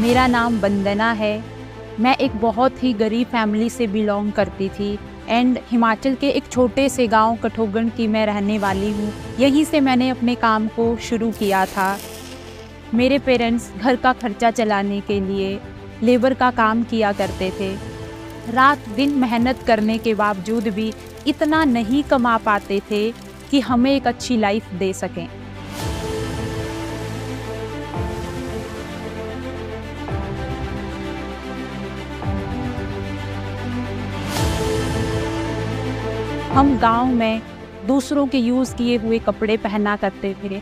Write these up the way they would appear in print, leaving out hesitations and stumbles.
मेरा नाम वंदना है। मैं एक बहुत ही गरीब फैमिली से बिलोंग करती थी एंड हिमाचल के एक छोटे से गांव कठोगढ़ की मैं रहने वाली हूँ। यहीं से मैंने अपने काम को शुरू किया था। मेरे पेरेंट्स घर का खर्चा चलाने के लिए लेबर का काम किया करते थे। रात दिन मेहनत करने के बावजूद भी इतना नहीं कमा पाते थे कि हमें एक अच्छी लाइफ दे सकें। हम गांव में दूसरों के यूज़ किए हुए कपड़े पहना करते थे।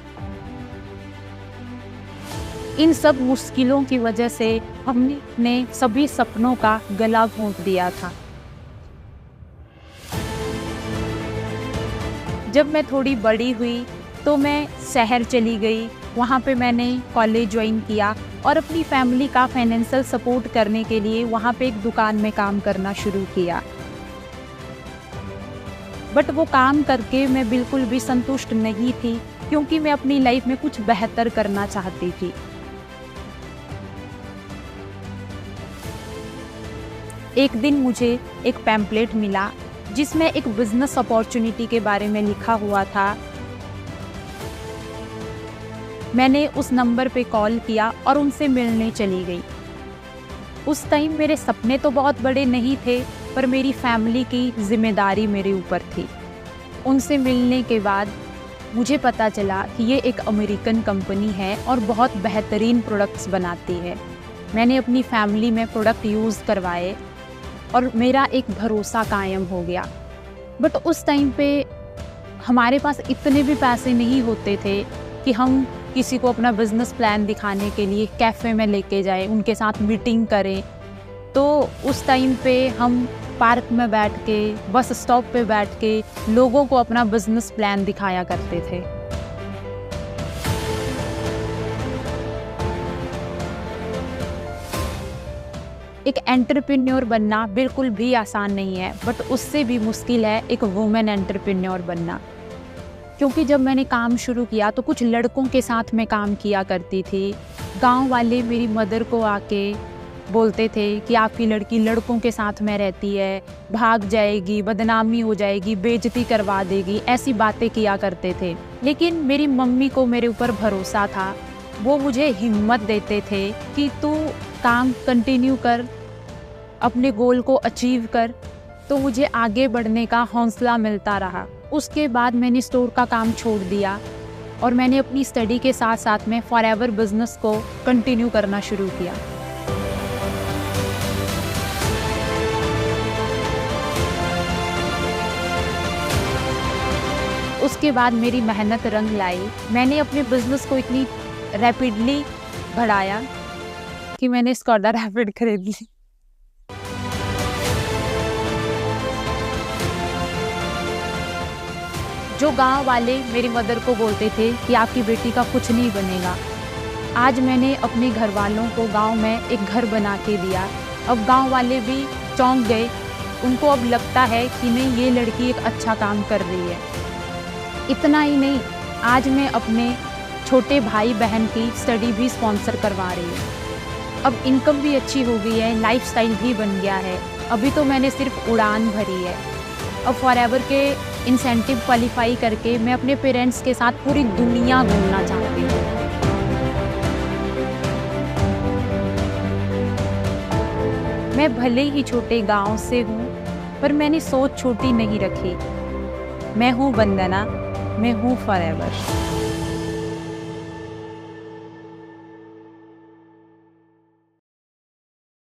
इन सब मुश्किलों की वजह से हमने अपने सभी सपनों का गला घोंट दिया था। जब मैं थोड़ी बड़ी हुई तो मैं शहर चली गई। वहाँ पे मैंने कॉलेज ज्वाइन किया और अपनी फैमिली का फाइनेंशियल सपोर्ट करने के लिए वहाँ पे एक दुकान में काम करना शुरू किया। बट वो काम करके मैं बिल्कुल भी संतुष्ट नहीं थी, क्योंकि मैं अपनी लाइफ में कुछ बेहतर करना चाहती थी। एक दिन मुझे एक पैम्पलेट मिला जिसमें एक बिजनेस अपॉर्चुनिटी के बारे में लिखा हुआ था। मैंने उस नंबर पे कॉल किया और उनसे मिलने चली गई। उस टाइम मेरे सपने तो बहुत बड़े नहीं थे, पर मेरी फैमिली की जिम्मेदारी मेरे ऊपर थी। उनसे मिलने के बाद मुझे पता चला कि ये एक अमेरिकन कंपनी है और बहुत बेहतरीन प्रोडक्ट्स बनाती है। मैंने अपनी फैमिली में प्रोडक्ट यूज़ करवाए और मेरा एक भरोसा कायम हो गया। बट उस टाइम पे हमारे पास इतने भी पैसे नहीं होते थे कि हम किसी को अपना बिजनेस प्लान दिखाने के लिए कैफ़े में लेके जाएं, उनके साथ मीटिंग करें। तो उस टाइम पे हम पार्क में बैठ के, बस स्टॉप पे बैठ के लोगों को अपना बिजनेस प्लान दिखाया करते थे। एक एंटरप्रेन्योर बनना बिल्कुल भी आसान नहीं है, बट उससे भी मुश्किल है एक वुमेन एंटरप्रेन्योर बनना। क्योंकि जब मैंने काम शुरू किया तो कुछ लड़कों के साथ मैं काम किया करती थी। गांव वाले मेरी मदर को आके बोलते थे कि आपकी लड़की लड़कों के साथ में रहती है, भाग जाएगी, बदनामी हो जाएगी, बेइज्जती करवा देगी, ऐसी बातें किया करते थे। लेकिन मेरी मम्मी को मेरे ऊपर भरोसा था। वो मुझे हिम्मत देते थे कि तू काम कंटिन्यू कर, अपने गोल को अचीव कर। तो मुझे आगे बढ़ने का हौसला मिलता रहा। उसके बाद मैंने स्टोर का काम छोड़ दिया और मैंने अपनी स्टडी के साथ साथ में फॉरएवर बिजनेस को कंटिन्यू करना शुरू किया। उसके बाद मेरी मेहनत रंग लाई। मैंने अपने बिजनेस को इतनी रैपिडली बढ़ाया कि मैंने स्कॉडा रैपिड खरीद ली। जो गांव वाले मेरी मदर को बोलते थे कि आपकी बेटी का कुछ नहीं बनेगा, आज मैंने अपने घर वालों को गांव में एक घर बना के दिया। अब गांव वाले भी चौंक गए। उनको अब लगता है कि नहीं, ये लड़की एक अच्छा काम कर रही है। इतना ही नहीं, आज मैं अपने छोटे भाई बहन की स्टडी भी स्पॉन्सर करवा रही हूँ। अब इनकम भी अच्छी हो गई है, लाइफस्टाइल भी बन गया है। अभी तो मैंने सिर्फ उड़ान भरी है। अब फॉरएवर के इंसेंटिव क्वालिफाई करके मैं अपने पेरेंट्स के साथ पूरी दुनिया घूमना चाहती हूँ। मैं भले ही छोटे गांव से हूँ, पर मैंने सोच छोटी नहीं रखी। मैं हूँ वंदना, मैं हूँ फॉरएवर।